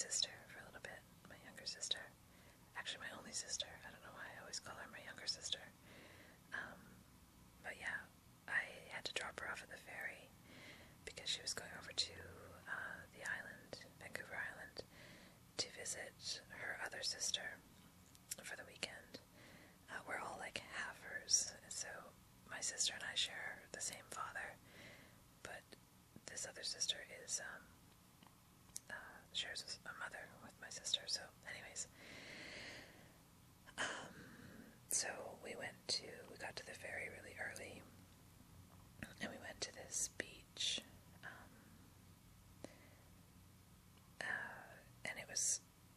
sister for a little bit, my younger sister. Actually, my only sister. I don't know why I always call her my younger sister. But yeah, I had to drop her off at the ferry because she was going over to the island, Vancouver Island, to visit her other sister for the weekend. We're all like halfers, so my sister and I share the same father, but this other sister is shares a mother with my sister. So anyways, so we got to the ferry really early, and we went to this beach, and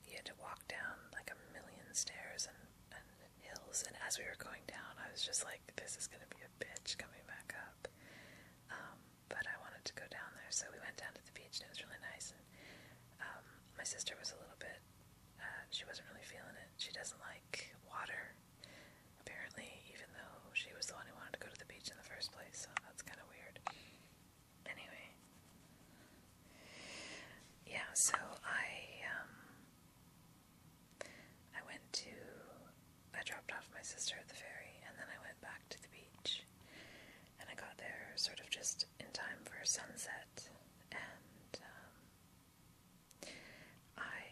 you had to walk down like a million stairs and hills, and as we were going down, I was just like, this is going to be a bitch coming back up, but I wanted to go down there, so we went down to the beach, and it was really nice, and my sister was a little bit, she wasn't really feeling it. She doesn't like water, apparently, even though she was the one who wanted to go to the beach in the first place, so that's kind of weird. Anyway, yeah, so I dropped off my sister at the ferry, and then I went back to the beach, and I got there sort of just in time for sunset, and I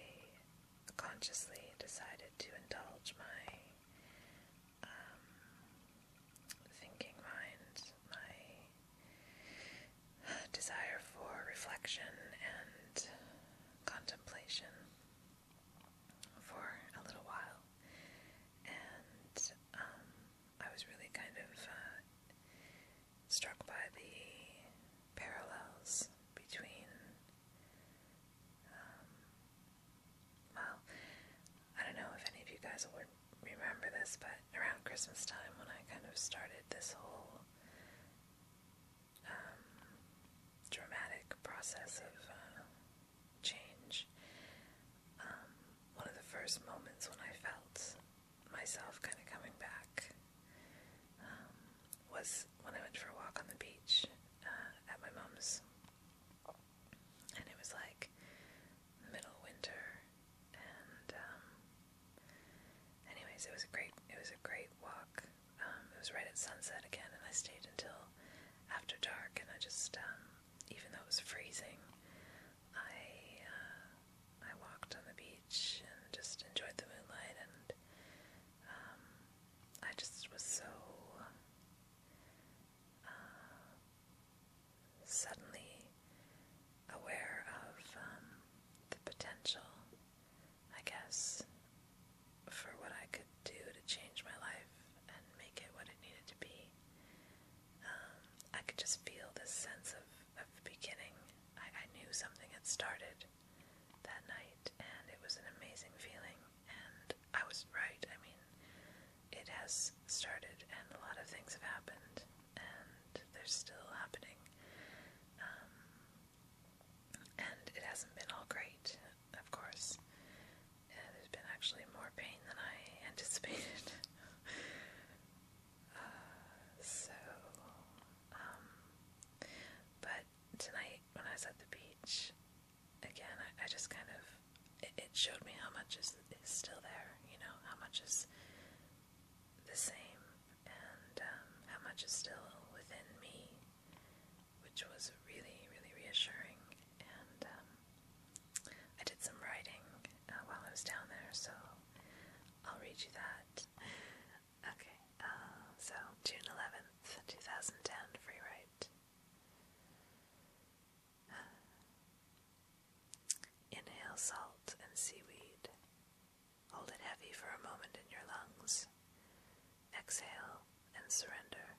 consciously decided to indulge my thinking mind, my desire for reflection and contemplation for a little while, and I was really kind of struck by the parallels between well, I don't know if any of you guys would remember this, but around Christmas time, when I kind of started this whole dramatic process of change, one of the first moments when I felt myself kind of coming back was when I went for a walk on the beach at my mom's, and it was like middle winter, and anyways, it was a great walk. It was right at sunset again, and I stayed until after dark, and I just even though it was freezing, I walked on the beach and just enjoyed the moonlight, and I just was so suddenly aware of the potential, I guess, for what I could do to change my life and make it what it needed to be. I could just feel this sense of beginning. I knew something had started that night, and it was an amazing feeling, and I was right. I mean, it has started, and a lot of things have happened, and they're still happening, and it hasn't been all great, of course. There's been actually more pain than I anticipated. But tonight, when I was at the beach, again, I just kind of, it showed me how much is still there, you know, how much is the same, and how much is still within me, which was really, really reassuring. And I did some writing while I was down there, so I'll read you that. Okay, so June 11th, 2010, free write. Inhale salt and seaweed. Hold it heavy for a moment in your lungs. Exhale and surrender.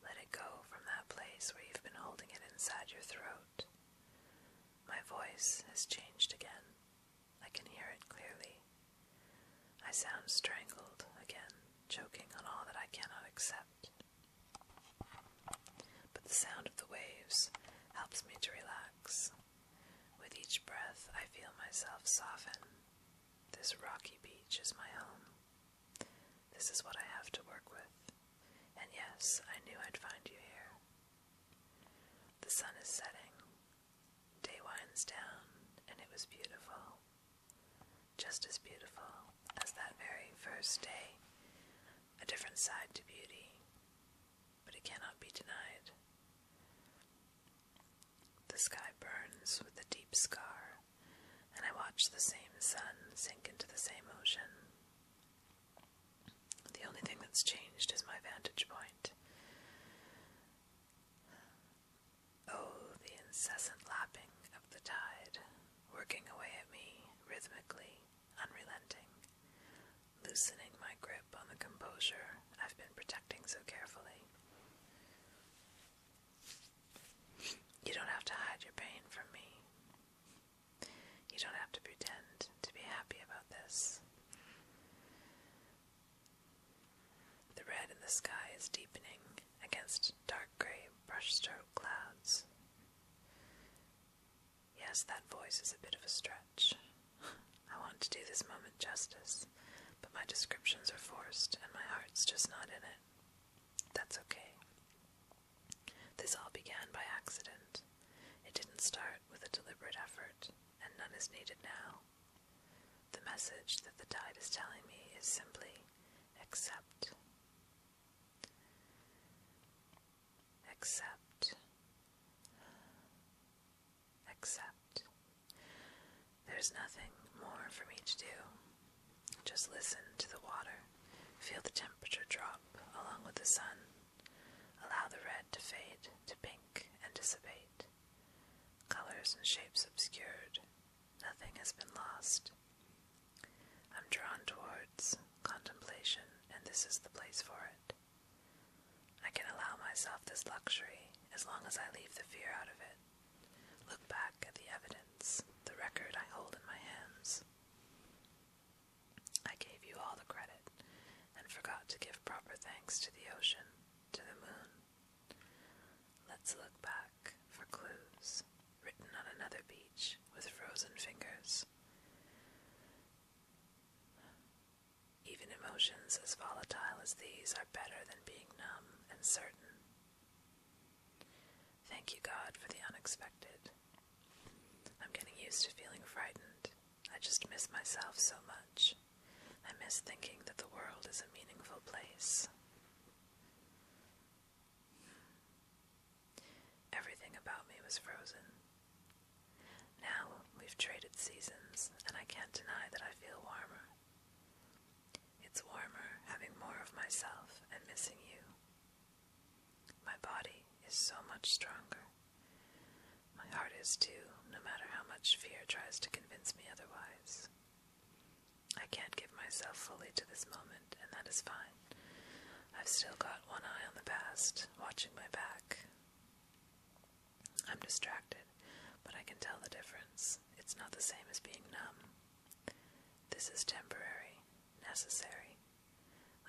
Let it go from that place where you've been holding it inside your throat. My voice has changed again. I can hear it clearly. I sound strangled again, choking on all that I cannot accept. But the sound of the waves helps me to relax. With each breath, I feel myself soften. This rocky beach is my home. This is what I have to work with. And yes, I knew I'd find you here. The sun is setting. Day winds down, and it just as beautiful as that very first day, a different side to beauty, but it cannot be denied. The sky burns with a deep scar, and I watch the same sun sink into the same ocean. The only thing that's changed is my vantage point. Oh, the incessant lapping of the tide, working away at me rhythmically, unrelenting, loosening my grip on the composure I've been protecting so carefully. You don't have to hide your pain from me. You don't have to pretend to be happy about this. The red in the sky is deepening against dark gray brushstroke clouds. Yes, that voice is a bit of a stretch. I want to do this moment justice, but my descriptions are forced and my heart's just not in it. That's okay. This all began by accident. It didn't start with a deliberate effort, and none is needed now. The message that the tide is telling me is simply accept. Accept. Accept. There's nothing more for me to do. Just listen to the water, feel the temperature drop along with the sun, allow the red to fade to pink and dissipate. Colors and shapes obscured, nothing has been lost. I'm drawn towards contemplation, and this is the place for it. I can allow myself this luxury as long as I leave the fear out of it. Look back at the evidence, the record I hold in my hands. I gave you all the credit and forgot to give proper thanks to the ocean, to the moon. Let's look back for clues written on another beach with frozen fingers. Even emotions as volatile as these are better than being numb and certain. Thank you, God, for the unexpected. I'm getting used to feeling frightened. I just miss myself so much. I miss thinking that the world is a meaningful place. Everything about me was frozen. Now we've traded seasons, and I can't deny that I feel warmer. It's warmer having more of myself and missing you. My body is so much stronger. My heart is too, no matter how much fear tries to convince me otherwise. I can't give myself fully to this moment, and that is fine. I've still got one eye on the past, watching my back. I'm distracted, but I can tell the difference. It's not the same as being numb. This is temporary, necessary.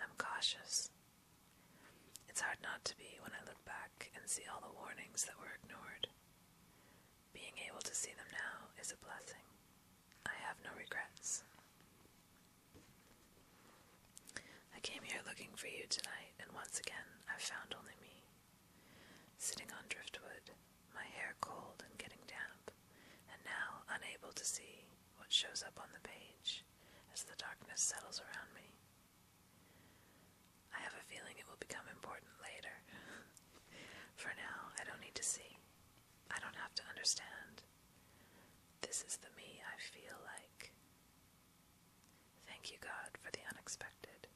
I'm cautious. It's hard not to be when I look back and see all the warnings that were ignored. Being able to see them now is a blessing. I have no regrets. I came here looking for you tonight, and once again I found only me. Sitting on driftwood, my hair cold and getting damp, and now unable to see what shows up on the page as the darkness settles around me. I have a feeling it will become important later. For now, I don't need to see. I don't have to understand. This is the me I feel like. Thank you, God, for the unexpected.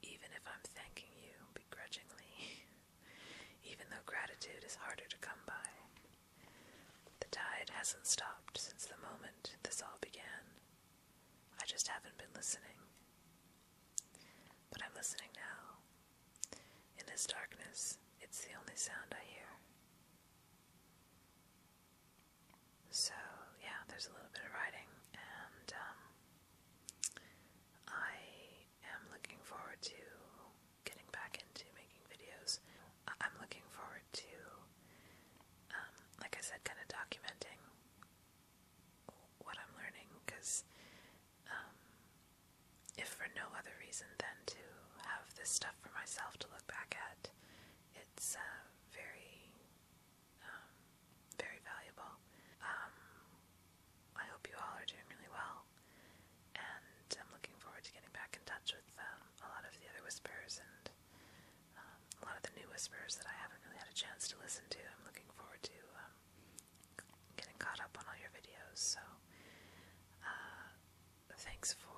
Even if I'm thanking you begrudgingly. Even though gratitude is harder to come by. The tide hasn't stopped since the moment this all began. I just haven't been listening. But I'm listening now. In this darkness, it's the only sound I hear. So, yeah, there's a little bit of writing, and I am looking forward to getting back into making videos. I'm looking forward to, like I said, kind of documenting what I'm learning, because if for no other reason than to have this stuff for myself to look back at, it's very, very valuable. I hope you all are doing really well, whispers that I haven't really had a chance to listen to. I'm looking forward to getting caught up on all your videos, so thanks for